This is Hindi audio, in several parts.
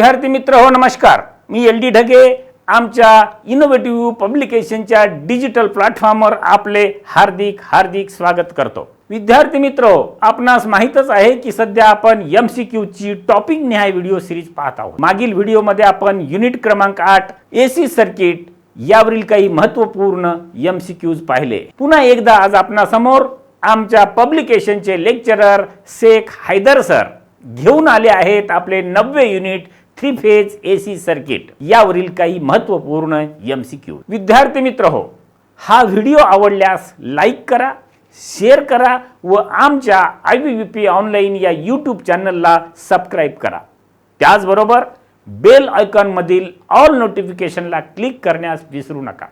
विद्यार्थी मित्र हो, नमस्कार. मी LD ढगे. आमच्या इनोव्हेटिव्ह पब्लिकेशनच्या डिजिटल प्लॅटफॉर्मवर आपले हार्दिक हार्दिक स्वागत करतो. विद्यार्थी मित्र हो, आपणास माहीतच आहे की सध्या आपण MCQ ची टॉपिक निहाय व्हिडिओ सिरीज पाहत आहोत. मागील व्हिडिओमध्ये आपण युनिट क्रमांक 8 AC सर्किट यावरील काही महत्त्वपूर्ण MCQs पाहिले. पुन्हा एकदा आज आपणासमोर आमच्या पब्लिकेशनचे लेक्चरर शेख हैदर सर घेऊन आले आहेत आपले 90 युनिट 3 फेज AC सर्किट यावरील काही महत्त्वपूर्ण MCQ. विद्यार्थी मित्र हो, हा व्हिडिओ आवडल्यास लाईक करा, शेअर करा व आमच्या IVVP ऑनलाईन या YouTube चॅनलला सबस्क्राईब करा. त्याचबरोबर बेल आयकॉन मधील ऑल नोटिफिकेशनला क्लिक करण्यास विसरू नका.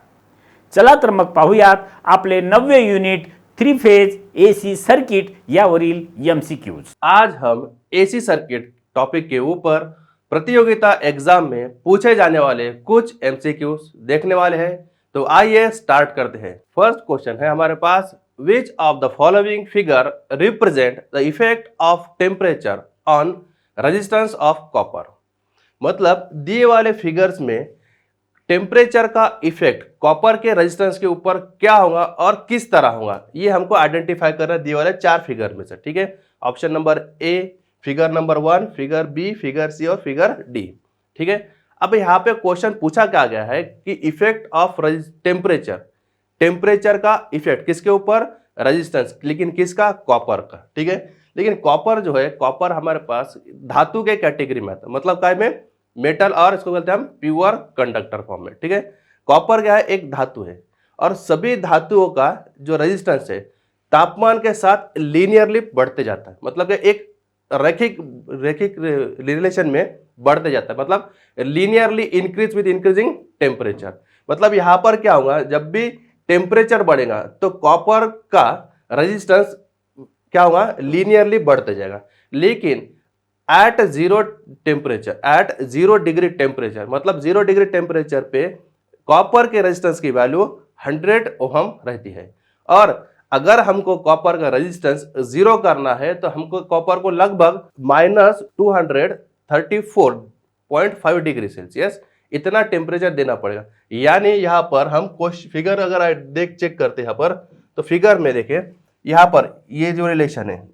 चला तर मग पाहूयात आपले 90 युनिट 3 फेज AC सर्किट यावरील MCQs. आज हम AC सर्किट टॉपिक के ऊपर प्रतियोगिता एग्जाम में पूछे जाने वाले कुछ MCQs देखने वाले हैं. तो आइए स्टार्ट करते हैं. फर्स्ट क्वेश्चन है हमारे पास, which of the following figure represent the effect of temperature on resistance of copper. मतलब दिए वाले फिगर्स में टेम्परेचर का इफेक्ट कॉपर के रेजिस्टेंस के ऊपर क्या होगा और किस तरह होगा, ये हमको आइडेंटिफाई करना दिए वाले 4 फिगर में से. ठीक है, option number A, figure number 1, figure B, figure C और फिगर डी. ठीक है, अब यहाँ पे क्वेश्चन पूछा क्या गया है कि इफेक्ट ऑफ टेम्परेचर, टेम्परेचर का इफेक्ट किसके ऊपर, रेजिस्टेंस, लेकिन किसका, कॉपर का. ठीक है, लेकिन कॉपर जो है, कॉपर हमारे पास धातु के कैटेगरी में आता है. मतलब काय में मेटल, और इसको बोलते हैं हम प्योर कंडक्टर फॉर्म में. ठीक है, कॉपर क्या है, एक धातु है और सभी धातुओं का जो रेजिस्टेंस है तापमान के साथ लीनियरली बढ़ते जाता है. मतलब कि एक रैखिक रिलेशन में बढ़ते जाता है. मतलब linearly increase with increasing temperature. मतलब यहाँ पर क्या होगा, जब भी टेम्परेचर बढ़ेगा तो कॉपर का रेजिस्टेंस क्या होगा, लीनियरली बढ़ते जाएगा. लेकिन at 0 temperature, at 0 degree temperature, मतलब 0 डिग्री टेम्परेचर पे कॉपर के रेजिस्टेंस की वैल्यू 100 ओहम रहती है. और अगर हमको कॉपर का रेजिस्टेंस 0 करना है तो हमको कॉपर को लगभग -234.5 डिग्री सेल्सियस इतना टेम्परेचर देना पड़ेगा. यानी यहाँ पर हम फिगर अगर देख चेक करते हैं यहाँ पर, तो फिगर में देखें यहाँ पर ये जो रिलेशन है,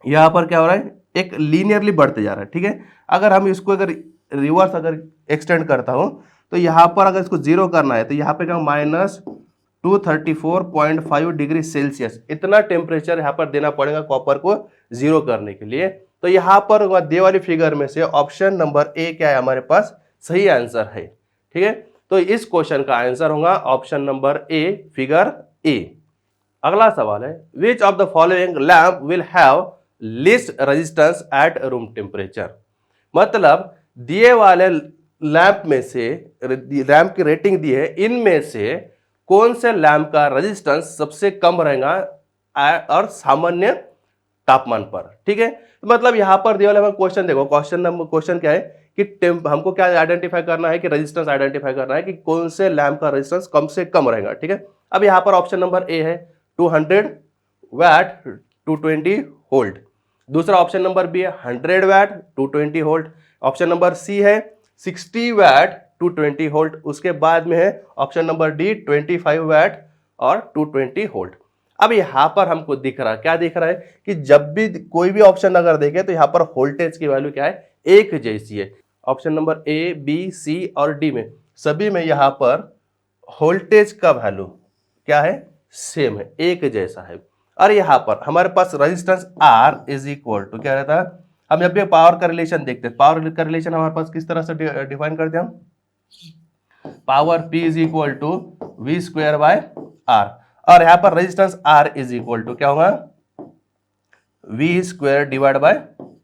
यहाँ पर क्या हो रहा है, एक लीनियरली बढ़ते जा रहा है. ठीक है, अगर हम इसको अगर रिवर्स अगर एक्सटेंड करता हूँ तो यहाँ पर अगर इसको 0 करना है तो यहाँ पे क्या, -234.5 डिग्री सेल्सियस इतना टेम्परेचर यहाँ पर देना पड़ेगा कॉपर को 0 करने के लिए. तो यहाँ पर दे वाली फिगर में से ऑप्शन नंबर ए क्या है हमारे पास सही आंसर है. ठीक है, तो इस क्वेश्चन का आंसर होगा option number A, figure A. अगला सवाल है, विच of the following lamp will have least resistance at room temperature. मतलब दिए वाले लैंप में से, लैंप की रेटिंग दी है, इनमें से कौन से लैंप का रेजिस्टेंस सबसे कम रहेगा और सामान्य तापमान पर. ठीक है, तो मतलब यहाँ पर दिए वाले क्वेश्चन देखो, क्वेश्चन क्या है कि हमको क्या आइडेंटिफाई करना है कि रेजिस्टेंस आइडेंटिफाई करना है कि कौन से लैंप का रेजिस्टेंस कम से कम रहेगा. ठीक है, अब यहाँ पर ऑप्शन नंबर ए है 200 वैट 220 वोल्ट. दूसरा ऑप्शन नंबर बी है 100 watt 220 volt. Option number C है 60 वैट 220 वोल्ट. उसके बाद में है ऑप्शन नंबर डी 25 वैट और 220 वोल्ट. अब यहाँ पर हमको दिख रहा है, क्या दिख रहा है कि जब भी कोई भी ऑप्शन अगर देखें तो यहाँ पर वोल्टेज की वैल्यू क्या है, एक जैसी है. ऑप्शन नंबर ए, बी, सी और डी में सभी में यहाँ पर वोल्टेज का वैल्यू क्या है, सेम है, एक जैसा है. और यहाँ पर हमारे पास resistance R is equal to क्या रहता है, हम जब भी पावर का रिलेशन देखते हैं, पावर का रिलेशन हमारे पास किस तरह से डिफाइन करते हैं हम, power P is equal to V square by R. और यहाँ पर resistance R is equal to क्या होगा, V square divide by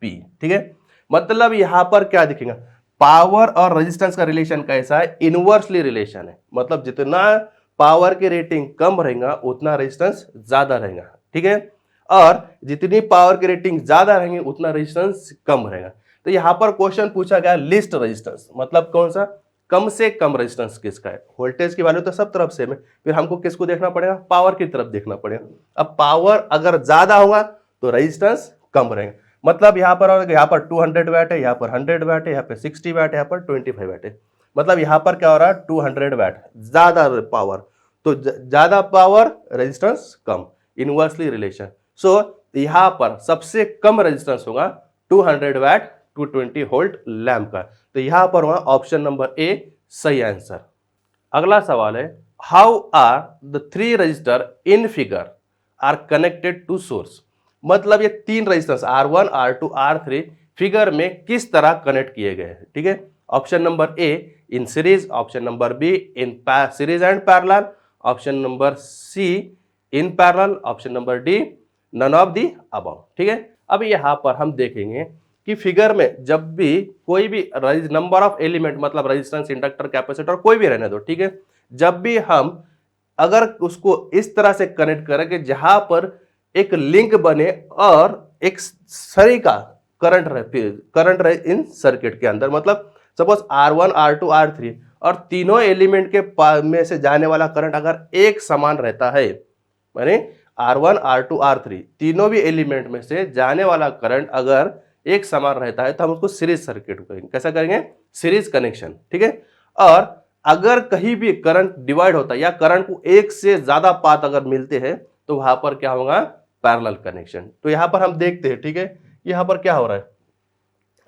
P. ठीक है, मतलब यहाँ पर क्या दिखेगा, पावर और रेजिस्टेंस का रिलेशन कैसा है, इनवर्सली रिलेशन है. मतलब जितना पावर की रेटिंग कम रहेगा उतना रेजिस्टेंस ज्यादा रहेगा. ठीक है, और जितनी पावर की रेटिंग ज्यादा रहेंगे उतना रेजिस्टेंस कम रहेगा. तो यहाँ पर क्वेश्चन पूछा गया लिस्ट रेजिस्टेंस, मतलब कौन सा कम से कम रेजिस्टेंस किसका है. वोल्टेज की वैल्यू तो सब तरफ सेम है, फिर हमको किसको देखना पड़ेगा, पावर की तरफ देखना पड़ेगा. अब पावर अगर ज्यादा होगा तो रेजिस्टेंस कम रहेगा, मतलब यहाँ पर 200 वैट है, यहाँ पर 100 वैट है, यहाँ पे 60 वैट है, यहाँ पर 25 वैट है। मतलब यहाँ पर क्या हो रहा है 200 वैट, ज्यादा पावर, तो ज्यादा पावर रेजिस्टेंस कम, इनवर्सली रिलेशन। सो यहाँ पर सबसे कम रेजिस्टेंस होगा 200 वैट 220 वोल्ट लैंप का, तो यहाँ पर होगा ऑप्शन नंबर ए सही आंसर। अगला सवाल है how are the 3 resistor in figure are connected to source. मतलब ये 3 resistance R1 R2 R3 figure में किस तरह कनेक्ट किए गए हैं, ठीक है। Option number A in series, option number B in series and parallel, option number C in parallel, option number D none of the above, ठीक है। अब यहाँ पर हम देखेंगे कि फिगर में जब भी कोई भी नंबर ऑफ एलिमेंट, मतलब रेजिस्टेंस, इंडक्टर, कैपेसिटर कोई भी रहने दो, ठीक है, जब भी हम अगर उसको इस तरह से कनेक्ट करें कि जहां पर एक लिंक बने और एक सही का करंट रहे इन सर्किट के अंदर, मतलब सपोज R1 R2 R3 और तीनों एलिमेंट के में से जाने वाला करंट अगर एक समान रहता है, माने R1 R2 R3 तीनों भी एलिमेंट में से जाने वाला करंट अगर एक समान रहता है तो हम उसको सीरीज सर्किट करेंगे। कैसा करेंगे? सीरीज कनेक्शन, ठीक है। और अगर कहीं भी करंट डिवाइड होता है या करंट को एक से ज्यादा पाथ अगर मिलते हैं तो वहां पर क्या होगा? Parallel connection. तो यहां पर हम देखते हैं, ठीक है, यहां पर क्या हो रहा है,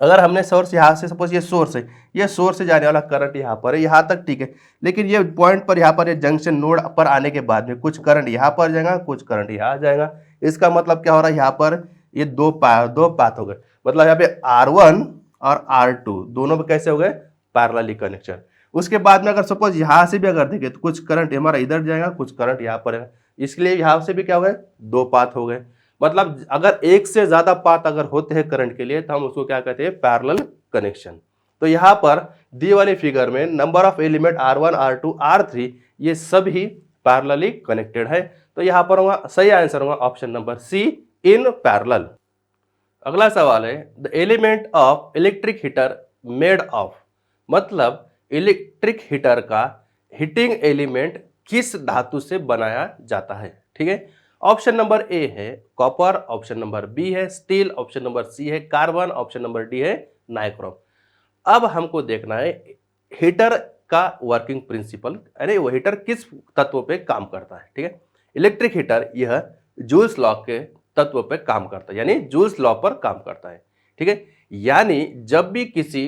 अगर हमने सोर्स यहां से, सपोज ये सोर्स है, ये सोर्स से जाने वाला करंट यहां पर है, यहां तक ठीक है, लेकिन ये पॉइंट पर यहां पर ये जंक्शन नोड पर आने के बाद में कुछ करंट यहां पर जाएगा, कुछ करंट यहां जाएगा। इसका मतलब क्या हो रहा है, यहां पर ये दो पाथ हो गए, मतलब यहाँ पे R1 और R2 दोनों में कैसे हो गए? Parallelly connection. उसके बाद में अगर सपोज यहां से भी अगर देखें तो कुछ करंट हमारा इधर जाएगा, कुछ करंट यहां पर है, इसलिए यहां से भी क्या हो गए? दो पाथ हो गए। मतलब अगर एक से ज्यादा पाथ अगर होते हैं करंट के लिए तो हम उसको क्या कहते हैं? Parallel connection. तो यहां पर दी वाली फिगर में number of element R1 R2 R3 ये सभी पैरेलली कनेक्टेड है, तो यहां पर होगा सही आंसर होगा option number C in parallel. अगला सवाल है the element of electric heater made of, मतलब इलेक्ट्रिक हीटर का हीटिंग एलिमेंट किस धातु से बनाया जाता है, ठीक है। ऑप्शन नंबर ए है कॉपर, ऑप्शन नंबर बी है स्टील, ऑप्शन नंबर सी है कार्बन, ऑप्शन नंबर डी है नाइक्रोम। अब हमको देखना है हीटर का वर्किंग प्रिंसिपल, यानी वो हीटर किस तत्व पे काम करता है, ठीक है। इलेक्ट्रिक हीटर यह जूल्स लॉ के तत्व पे काम करता है, यानी जूल्स लॉ पर काम करता है, ठीक है। यानी जब भी किसी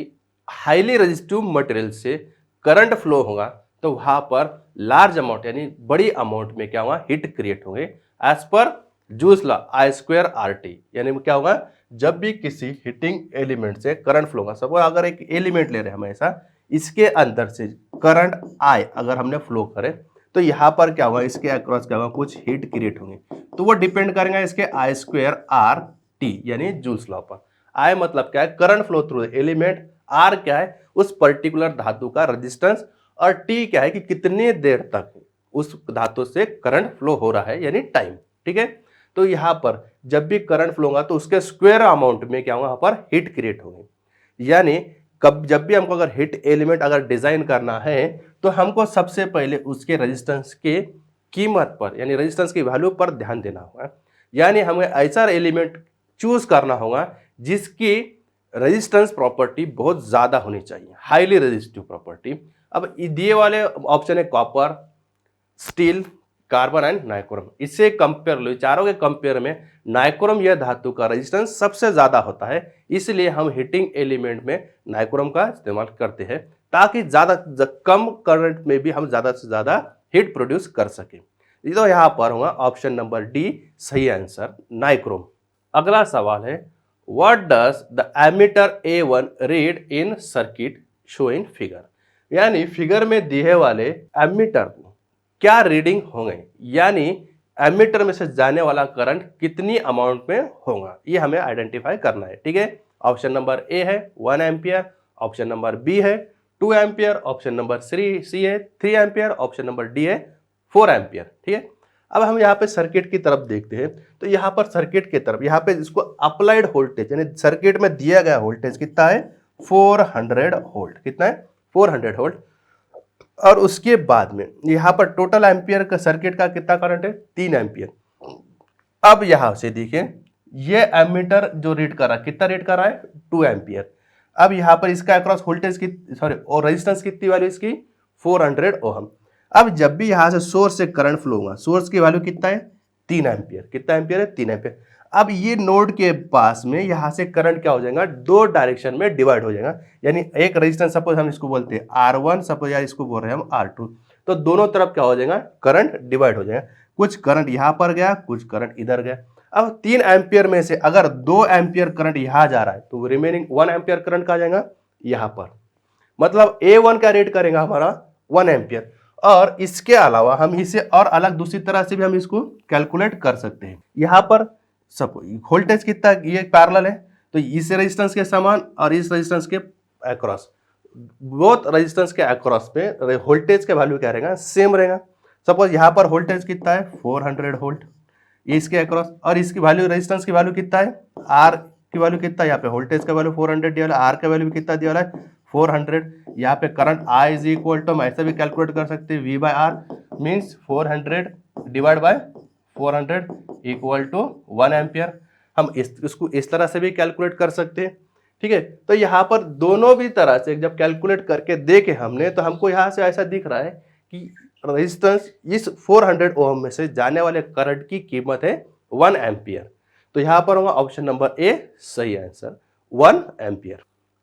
हाईली रेजिस्टिव मटेरियल से करंट फ्लो होगा तो वहां पर लार्ज अमाउंट यानी बड़ी अमाउंट में क्या होगा? हीट क्रिएट होंगे as per Joule's law I²RT। यानी क्या होगा? जब भी किसी हीटिंग एलिमेंट से करंट फ्लो होगा, सपोज अगर एक एलिमेंट ले रहे हैं हम ऐसा, इसके अंदर से करंट I अगर हमने फ्लो करे तो यहां पर क्या होगा? इसके अक्रॉस क्या होगा? कुछ हीट क्रिएट होंगे, तो वो डिपेंड करेंगे इसके I²RT यानी जूल्स लॉ पर। I मतलब क्या है? Current flow through element, R क्या है? उस पर्टिकुलर धातु का रेजिस्टेंस, और T क्या है कि कितनी देर तक उस धातु से करंट फ्लो हो रहा है, यानी टाइम, ठीक है। तो यहां पर जब भी करंट फ्लो होगा तो उसके स्क्वायर अमाउंट में क्या होगा? यहाँ पर हीट क्रिएट होंगे। यानी कब जब भी हमको अगर हीट एलिमेंट अगर डिजाइन करना है तो हमको सबसे पहले उसके रेजिस्टेंस के कीमत पर, यानी रेजिस्टेंस की वैल्यू पर ध्यान देना होगा। यानी हमें ऐसा एलिमेंट चूज करना होगा जिसकी रेजिस्टेंस प्रॉपर्टी बहुत ज्यादा होनी चाहिए, हाईली रेजिस्टिव प्रॉपर्टी। अब दिए वाले ऑप्शन है copper, steel, carbon and nichrome. इससे कंपेयर लो, चारों के कंपेयर में नाइक्रोम यह धातु का रेजिस्टेंस सबसे ज्यादा होता है, इसलिए हम हीटिंग एलिमेंट में नाइक्रोम का इस्तेमाल करते हैं ताकि ज्यादा कम करंट में भी हम ज्यादा से ज्यादा हीट प्रोड्यूस कर सके। तो यहां पर होगा ऑप्शन नंबर डी सही आंसर, नाइक्रोम। अगला सवाल है what does the ammeter A1 read in circuit show in figure. यानी फिगर में दिए वाले एमीटर को क्या रीडिंग होंगे, यानी एमीटर में से जाने वाला करंट कितनी अमाउंट में होगा, ये हमें आइडेंटिफाई करना है, ठीक है। ऑप्शन नंबर ए है 1 एम्पियर, ऑप्शन नंबर बी है 2 एम्पियर, ऑप्शन नंबर सी है 3 एम्पियर, ऑप्शन नंबर डी है 4 एम्पियर, ठीक है। अब हम यहाँ पे सर्किट की तरफ देखते हैं, तो यहाँ पर सर्किट की तरफ यहाँ पे इसको अप्लाइड वोल्टेज, यानी सर्किट में दिया गया वोल्टेज कितना है? 400 वोल्ट। कितना है? 400 वोल्ट। और उसके बाद में यहाँ पर टोटल एम्पियर का सर्किट का कितना करंट है? 3 एम्पियर। अब यहां से देखिए ये एमीटर जो रीड कर रहा है, कितना रीड कर रहा है, 2 एम्पियर। अब यहाँ पर इसका अक्रॉस वोल्टेज की सॉरी और रेजिस्टेंस कितनी वैल्यू इसकी, 400 ओहम। अब जब भी यहाँ से सोर्स से करंट फ्लो होगा, सोर्स की वैल्यू कितना है, 3 एम्पियर। कितना एम्पियर है, 3 एम्पियर। अब ये नोड के पास में यहाँ से करंट क्या हो जाएगा, दो डायरेक्शन में डिवाइड हो जाएगा। यानी एक रेजिस्टेंस सपोज हम इसको बोलते हैं R1, सपोज यार इसको बोल रहे हैं हम R2, तो दोनों तरफ क्या हो जाएगा, करंट डिवाइड हो जाएगा। कुछ करंट यहाँ पर गया, कुछ करंट इधर गया। अब 3 एम्पियर में से अगर 2 एम्पियर करंट यहां जा रहा है तो रिमेनिंग 1 एम्पियर करंट कहा जाएगा यहां पर। मतलब A1 का रेट करेगा हमारा 1 एम्पियर। और इसके अलावा हम इसे और अलग दूसरी तरह से भी हम इसको कैलकुलेट कर सकते हैं। यहां पर सपोज वोल्टेज कितना, ये पैरेलल है तो इस रेजिस्टेंस के समान और इस रेजिस्टेंस के अक्रॉस, बोथ रेजिस्टेंस के अक्रॉस पे वोल्टेज का वैल्यू क्या रहेगा, सेम रहेगा। सपोज यहां पर वोल्टेज कितना है, 400 वोल्ट इसके अक्रॉस, और इसकी वैल्यू रेजिस्टेंस की वैल्यू कितना है, आर की वैल्यू कितना है, यहाँ पे वोल्टेज का वैल्यू 400 दिया है, आर का वैल्यू कितना दिया है 400। यहाँ पे current I is equal to हम ऐसे भी कैलकुलेट कर सकते हैं, V by R means 400 divide by 400 equal to 1 ampere. हम इसको इस तरह से भी कैलकुलेट कर सकते हैं। ठीक है, तो यहाँ पर दोनों भी तरह से जब कैलकुलेट करके देखे हमने, तो हमको यहाँ से ऐसा दिख रहा है कि रेजिस्टेंस इस 400 ओम में से जाने वाले करंट की कीमत है 1 एम्पियर। तो यहां पर होगा ऑप्शन नंबर ए सही आंसर, 1 एम्पियर।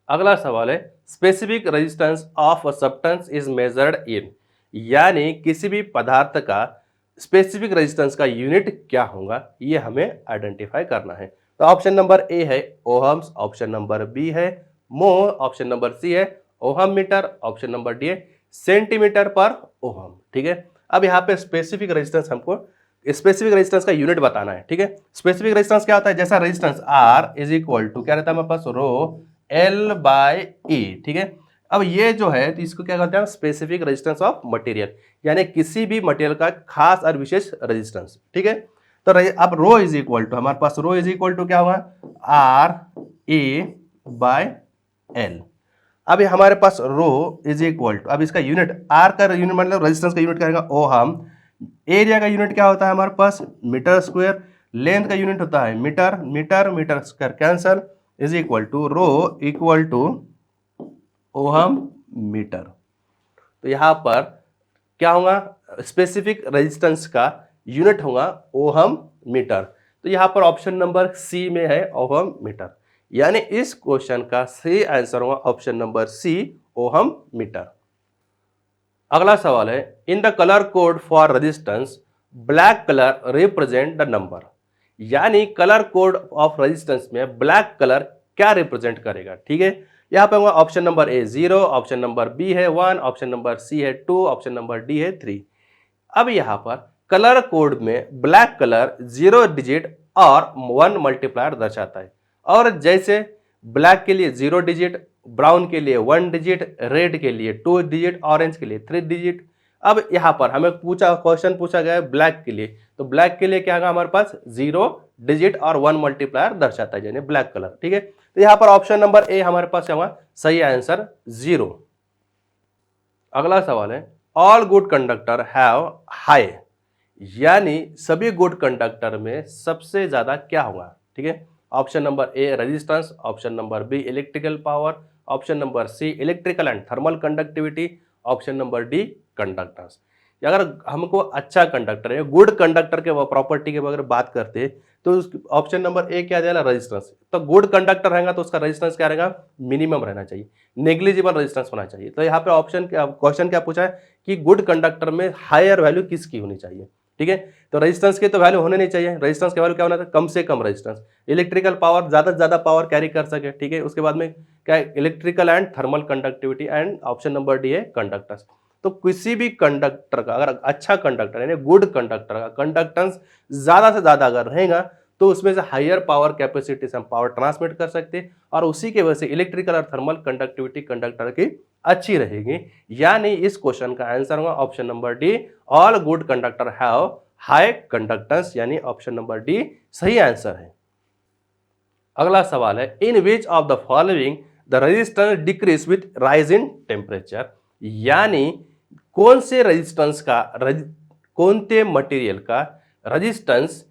अगला सवाल है, specific resistance of a substance is measured in, यानी किसी भी पदार्थ का स्पेसिफिक रेजिस्टेंस का यूनिट क्या होगा, ये हमें आइडेंटिफाई करना है। तो ऑप्शन नंबर ए है ओहम्स, ऑप्शन नंबर बी है मोह, ऑप्शन नंबर सी है ohm metre, option number D है सेंटीमीटर पर ओहम। ठीक है, अब यहाँ पे स्पेसिफिक रेजिस्टेंस हमको स्पेसिफिक रेजिस्टेंस का यूनिट बताना है। ठीक है, स्पेसिफिक रेजिस्टेंस क्या होता है, जैसा resistance R is equal to क्या रहता है हमारे पास, रो L बाय E। ठीक है, अब ये जो है तो इसको क्या कहते हैं, स्पेसिफिक रेजिस्टेंस ऑफ मटेरियल, यानी किसी भी मटेरियल का खास और विशेष रेजिस्टेंस। ठीक है, तो अब रो इज इक्वल टू हमारे पास रो इज इक्वल टू क्या होगा, RA बाय L। अब हमारे पास रो इज इक्वल टू, अब इसका यूनिट आर का यूनिट मतलब रेजिस्टेंस का यूनिट करेगा ओहम, एरिया का यूनिट क्या होता है हमारे पास मीटर स्क्वायर, लेंथ का यूनिट होता है metre, metre metre square cancel, is equal to rho equal to ohm metre. तो यहां पर क्या होगा, स्पेसिफिक रेजिस्टेंस का यूनिट होगा ओहम मीटर। तो यहां पर ऑप्शन नंबर सी में है ओहम मीटर, यानी इस क्वेश्चन का सही आंसर होगा option number C ohm metre. अगला सवाल है, in the colour code for resistance black colour represent the number, यानी कलर कोड ऑफ रेजिस्टेंस में ब्लैक कलर क्या रिप्रेजेंट करेगा। ठीक है, यहां पे होगा option number A 0, option number B है 1, ऑप्शन नंबर सी है 2, ऑप्शन नंबर डी है 3। अब यहां पर कलर कोड में ब्लैक कलर 0 डिजिट और 1 मल्टीप्लायर दर्शाता है, और जैसे ब्लैक के लिए 0 डिजिट, ब्राउन के लिए 1 डिजिट, रेड के लिए 2 डिजिट, ऑरेंज के लिए 3 डिजिट। अब यहाँ पर हमें क्वेश्चन पूछा गया है ब्लैक के लिए, तो ब्लैक के लिए क्या होगा हमारे पास 0 डिजिट और 1 मल्टीप्लायर दर्शाता है, यानी ब्लैक कलर। ठीक है, तो यहाँ पर ऑप्शन नंबर ए हमारे पास होगा सही आंसर 0। अगला सवाल है, all good conductor have high, यानी सभी गुड कंडक्टर में सबसे ज्यादा क्या होगा। ठीक है, option number A resistance, option number B electrical power, option number C electrical and thermal conductivity, option number D conductance. अगर हमको अच्छा कंडक्टर है, गुड कंडक्टर के प्रॉपर्टी के अगर बात करते हैं तो ऑप्शन नंबर ए क्या देगा, रेजिस्टेंस। तो गुड कंडक्टर रहेगा तो उसका रेजिस्टेंस क्या रहेगा, मिनिमम रहना चाहिए, नेग्लिजिबल रेजिस्टेंस होना चाहिए। तो यहाँ पे ऑप्शन क्वेश्चन क्या पूछा है कि गुड कंडक्टर में हायर वैल्यू किसकी होनी चाहिए। ठीक है, तो रेजिस्टेंस की तो वैल्यू होने नहीं चाहिए, रेजिस्टेंस की वैल्यू क्या होना चाहिए, कम से कम रेजिस्टेंस, इलेक्ट्रिकल पावर ज्यादा से ज्यादा पावर कैरी कर सके। ठीक है, उसके बाद में क्या है, electrical and thermal conductivity, and option number D है कंडक्टेंस। तो किसी भी कंडक्टर का अगर अच्छा कंडक्टर यानी गुड कंडक्टर का कंडक्टेंस ज्यादा से ज्यादा अगर रहेगा तो उसमें से हायर पावर कैपेसिटी से हम पावर ट्रांसमिट कर सकते हैं, और उसी के वजह से इलेक्ट्रिकल और थर्मल कंडक्टिविटी कंडक्टर की अच्छी रहेगी। यानी इस क्वेश्चन का आंसर होगा option number D, all good conductor have high conductance, यानी ऑप्शन नंबर डी सही आंसर है। अगला सवाल है, in which of the following the resistance decrease with rise in temperature, यानी कौन से रेजिस्टेंस का कोणते मटेरियल का रेजिस्टेंस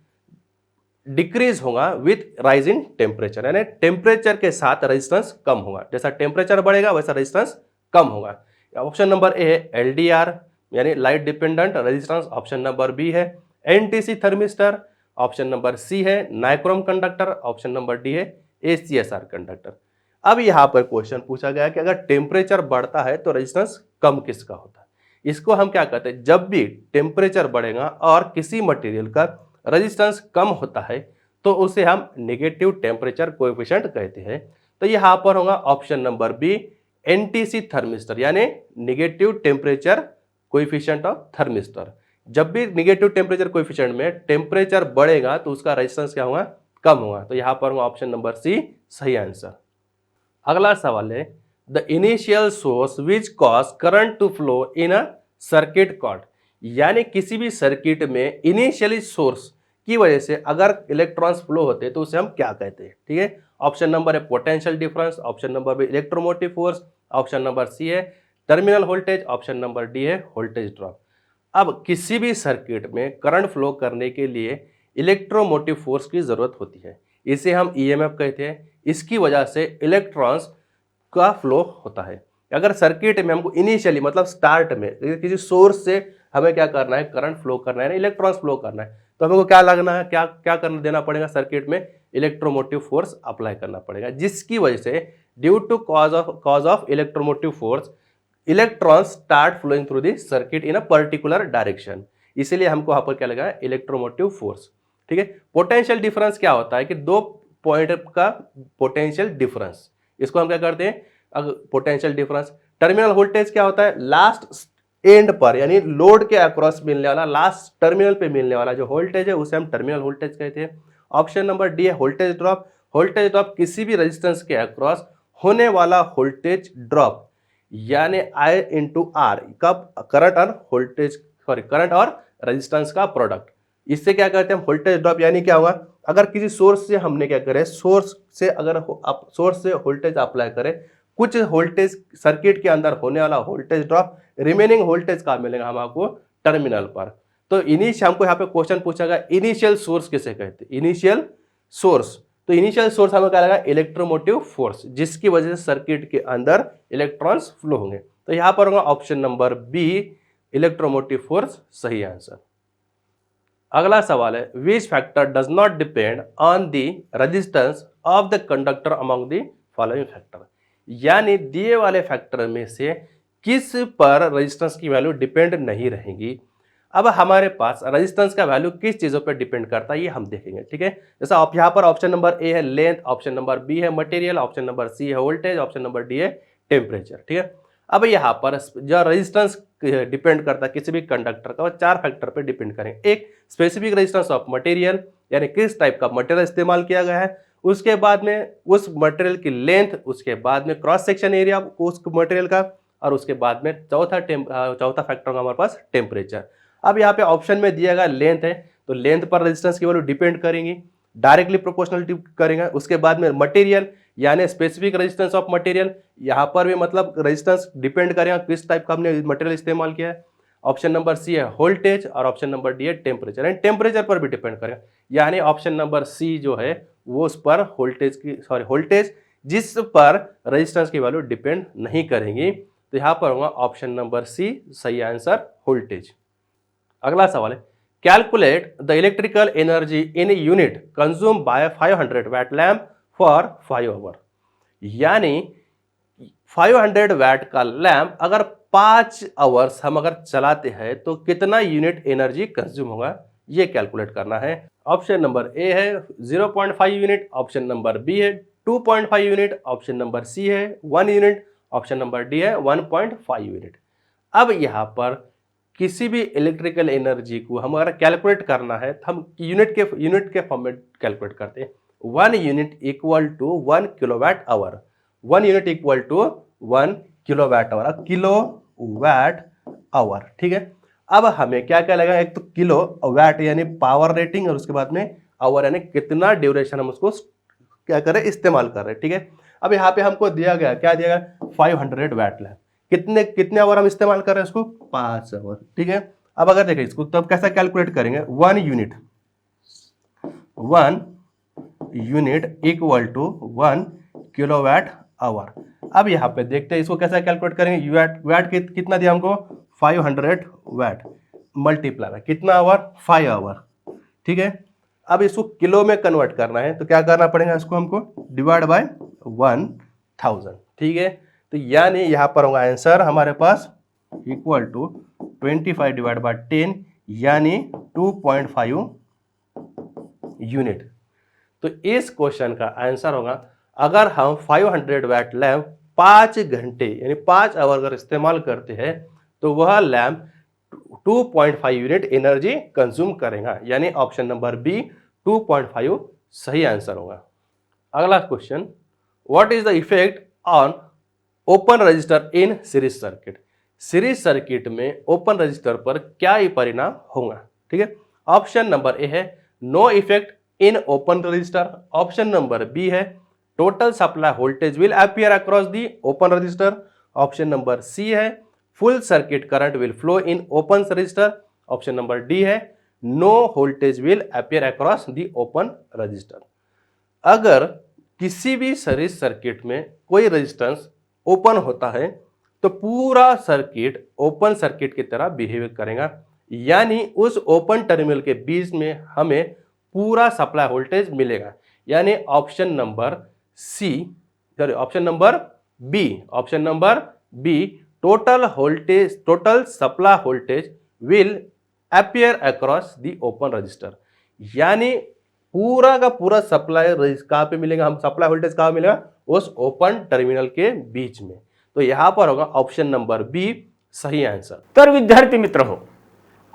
डिक्रीज होगा विथ राइज इन टेम्परेचर, यानी टेम्परेचर के साथ रेजिस्टेंस कम होगा, जैसा टेम्परेचर बढ़ेगा वैसा रेजिस्टेंस कम होगा। ऑप्शन नंबर ए है एलडीआर यानी light dependent resistance, option number B है NTC thermistor, option number C है nichrome conductor, option number D है एसीएसआर कंडक्टर। अब यहाँ पर क्वेश्चन पूछा गया कि अगर टेम्परेचर बढ़ता है तो रेजिस्टेंस कम किसका होता है। इसको हम क्या कहते हैं, जब भी टेम्परेचर बढ़ेगा और किसी मटेरियल का रेजिस्टेंस कम होता है तो उसे हम नेगेटिव टेम्परेचर कोएफिशिएंट कहते हैं। तो यहाँ पर होगा option number B NTC thermistor यानी negative temperature coefficient of thermistor. जब भी नेगेटिव टेम्परेचर कोएफिशिएंट में टेम्परेचर बढ़ेगा तो उसका रेजिस्टेंस क्या होगा, कम होगा। तो यहाँ पर होगा ऑप्शन नंबर सी सही आंसर। अगला सवाल है the initial source which cause current to flow in a circuit called, यानी किसी भी सर्किट में इनिशियली सोर्स की वजह से अगर इलेक्ट्रॉन्स फ्लो होते हैं तो उसे हम क्या कहते हैं। ठीक है, ऑप्शन नंबर है potential difference, option number B electromotive force, option number C है terminal voltage, option number D है वोल्टेज ड्रॉप। अब किसी भी सर्किट में करंट फ्लो करने के लिए इलेक्ट्रोमोटिव फोर्स की जरूरत होती है, इसे हम ईएमएफ कहते हैं। इसकी वजह से इलेक्ट्रॉन्स का फ्लो होता है। अगर सर्किट में हमको इनिशियली मतलब स्टार्ट में किसी सोर्स से हमें क्या करना है, करंट फ्लो करना है, इलेक्ट्रॉन्स फ्लो करना है, तो हमको क्या लगना है, क्या क्या करना देना पड़ेगा, सर्किट में इलेक्ट्रोमोटिव फोर्स अप्लाई करना पड़ेगा, जिसकी वजह से due to cause of electromotive force electrons start flowing through the circuit in a particular direction. इसीलिए हमको यहाँ पर क्या लगा, इलेक्ट्रोमोटिव फोर्स। ठीक है, पोटेंशियल डिफरेंस क्या होता है कि दो पॉइंट का पोटेंशियल डिफरेंस, इसको हम क्या करते हैं, पोटेंशियल डिफरेंस। टर्मिनल वोल्टेज क्या होता है, लास्ट एंड पर यानी लोड के अक्रॉस मिलने वाला, लास्ट टर्मिनल पे मिलने वाला जो वोल्टेज है उसे हम टर्मिनल वोल्टेज कहते हैं। ऑप्शन नंबर डी है वोल्टेज ड्रॉप। वोल्टेज ड्रॉप किसी भी रेजिस्टेंस के अक्रॉस होने वाला वोल्टेज ड्रॉप यानी आई इंटू आर, कब, करंट और वोल्टेज, सॉरी करंट और रेजिस्टेंस का प्रोडक्ट, इससे क्या कहते हैं हम वोल्टेज ड्रॉप। यानी क्या होगा, अगर किसी सोर्स से हमने क्या करे, सोर्स से अगर आप सोर्स से वोल्टेज अप्लाई करें, कुछ वोल्टेज सर्किट के अंदर होने वाला वोल्टेज ड्रॉप रिमेनिंग वोल्टेज का मिलेगा हम आपको टर्मिनल पर। तो हमको यहाँ पे क्वेश्चन पूछा गया इनिशियल सोर्स किसे कहते हैं, इनिशियल सोर्स। तो इनिशियल सोर्स हमें क्या लगा, इलेक्ट्रोमोटिव फोर्स, जिसकी वजह से सर्किट के अंदर इलेक्ट्रॉन्स फ्लो होंगे। तो यहाँ पर होगा option number B electromotive force सही आंसर। अगला सवाल है which factor does not depend on the resistance of the conductor among the following factor, यानी दिए वाले फैक्टर में से किस पर रेजिस्टेंस की वैल्यू डिपेंड नहीं रहेगी। अब हमारे पास रेजिस्टेंस का वैल्यू किस चीजों पर डिपेंड करता है ये हम देखेंगे। ठीक है, जैसा आप यहाँ पर ऑप्शन नंबर ए है लेंथ, ऑप्शन नंबर बी है मटेरियल, ऑप्शन नंबर सी है वोल्टेज, ऑप्शन नंबर डी है टेम्परेचर। ठीक है, अब यहाँ पर जो रेजिस्टेंस डिपेंड करता है किसी भी कंडक्टर का, वो चार फैक्टर पे डिपेंड करेंगे। एक स्पेसिफिक रेजिस्टेंस ऑफ मटेरियल यानी किस टाइप का मटेरियल इस्तेमाल किया गया है, उसके बाद में उस मटेरियल की लेंथ, उसके बाद में क्रॉस सेक्शन एरिया उस मटेरियल का, और उसके बाद में चौथा फैक्टर होगा हमारे पास टेम्परेचर। अब यहाँ पे ऑप्शन में दिया गया लेंथ है, तो लेंथ पर रेजिस्टेंस की वैल्यू डिपेंड करेंगी, डायरेक्टली प्रोपोर्शनल करेंगे। उसके बाद में मटेरियल यानी स्पेसिफिक रेजिस्टेंस ऑफ मटेरियल, यहाँ पर भी मतलब रेजिस्टेंस डिपेंड करेगा किस टाइप का हमने मटेरियल इस्तेमाल किया है। ऑप्शन नंबर सी है वोल्टेज और ऑप्शन नंबर डी है टेम्परेचर, एंड टेम्परेचर पर भी डिपेंड करेगा, यानी ऑप्शन नंबर सी जो है वो उस पर वोल्टेज जिस पर रेजिस्टेंस की वैल्यू डिपेंड नहीं करेंगी। तो यहाँ पर होगा ऑप्शन नंबर सी सही आंसर वोल्टेज। अगला सवाल है calculate the electrical energy in unit consume by 500 watt lamp for 5 hour, यानी 500 वैट का लैम्प अगर 5 आवर्स हम अगर चलाते हैं तो कितना यूनिट एनर्जी कंज्यूम होगा, ये कैलकुलेट करना है। ऑप्शन नंबर ए है 0.5 यूनिट, ऑप्शन नंबर बी है 2.5 यूनिट, ऑप्शन नंबर सी है 1 यूनिट, ऑप्शन नंबर डी है 1.5 यूनिट। अब यहाँ पर किसी भी इलेक्ट्रिकल एनर्जी को हम अगर कैलकुलेट करना है तो हम यूनिट के फॉर्म में कैलकुलेट करते हैं। 1 unit equal to 1 kilowatt hour, 1 unit equal to 1 kilowatt hour, kilowatt hour. ठीक है, अब हमें क्या क्या लगेगा, एक तो किलो वैट यानी पावर रेटिंग, और उसके बाद में आवर यानी कितना ड्यूरेशन हम उसको क्या करें इस्तेमाल कर रहे हैं। ठीक है, अब यहाँ पे हमको दिया गया, क्या दिया गया, 500 वैट लैम्प, कितने आवर हम इस्तेमाल कर रहे हैं इसको, 5 आवर। ठीक है, अब अगर देखें इसको तब कैसा कैलकुलेट करेंगे, 1 unit 1 unit equal to 1 kilowatt hour. अब यहाँ पे देखते हैं इसको कैसे कैलकुलेट करेंगे। वैट कितना दिया हमको 500 वैट मल्टीप्लाई में कितना आवर 5 आवर, ठीक है। अब इसको किलो में कन्वर्ट करना है तो क्या करना पड़ेगा, इसको हमको डिवाइड बाय 1000, ठीक है। तो यानी यहाँ पर होगा आंसर हमारे पास इक्वल टू 25 डिवाइड बाय 10 यानी 2.5 यूनिट। तो इस क्वेश्चन का आंसर होगा अगर हम 500 वैट लैम्प 5 घंटे यानी 5 आवर अगर इस्तेमाल करते हैं तो वह लैम्प 2.5 यूनिट एनर्जी कंज्यूम करेगा, यानी ऑप्शन नंबर बी 2.5 सही आंसर होगा। अगला question, what is the effect on open register in series circuit. Series circuit में ओपन रजिस्टर पर क्या ही परिणाम होगा, ठीक है। ऑप्शन नंबर ए है no effect in open register. Option number B है total supply voltage will appear across the open register. Option number C है full circuit current will flow in open register. Option number D है no voltage will appear across the open register. अगर किसी भी सीरीज सर्किट में कोई रेजिस्टेंस ओपन होता है तो पूरा सर्किट ओपन सर्किट की तरह बिहेव करेगा, यानी उस ओपन टर्मिनल के बीच में हमें पूरा सप्लाई वोल्टेज मिलेगा, यानी option number C, option number B total supply voltage will appear across the open register, यानी पूरा का पूरा सप्लाई कहाँ पे मिलेगा, हम सप्लाई वोल्टेज कहाँ मिलेगा, उस ओपन टर्मिनल के बीच में। तो यहां पर होगा ऑप्शन नंबर बी सही आंसर। तर विद्यार्थी मित्र हो,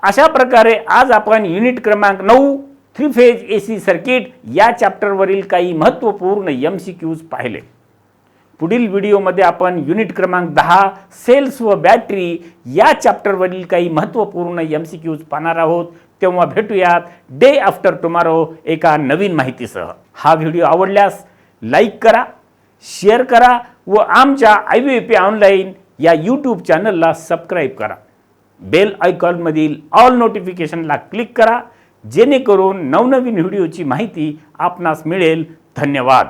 अशा प्रकारे आज आपण युनिट क्रमांक 9 3 फेज एसी सर्किट या चॅप्टरवरील काही महत्त्वपूर्ण एमसीक्यूज पाहिले। पुढील व्हिडिओमध्ये आपण युनिट क्रमांक 10 सेल्स व बॅटरी या चॅप्टरवरील काही महत्त्वपूर्ण एमसीक्यूज पाहणार आहोत। तेव्हा भेटूयात डे आफ्टर टुमारो एका नवीन माहितीसह। हा व्हिडिओ आवडल्यास लाईक करा, शेअर करा व आमच्या IVP ऑनलाईन या यूट्यूब चॅनलला सबस्क्राईब करा। बेल आयकॉनमधील ऑल नोटिफिकेशनला क्लिक करा जेणेकरून नवनवीन व्हिडिओची माहिती आपणास मिळेल। धन्यवाद।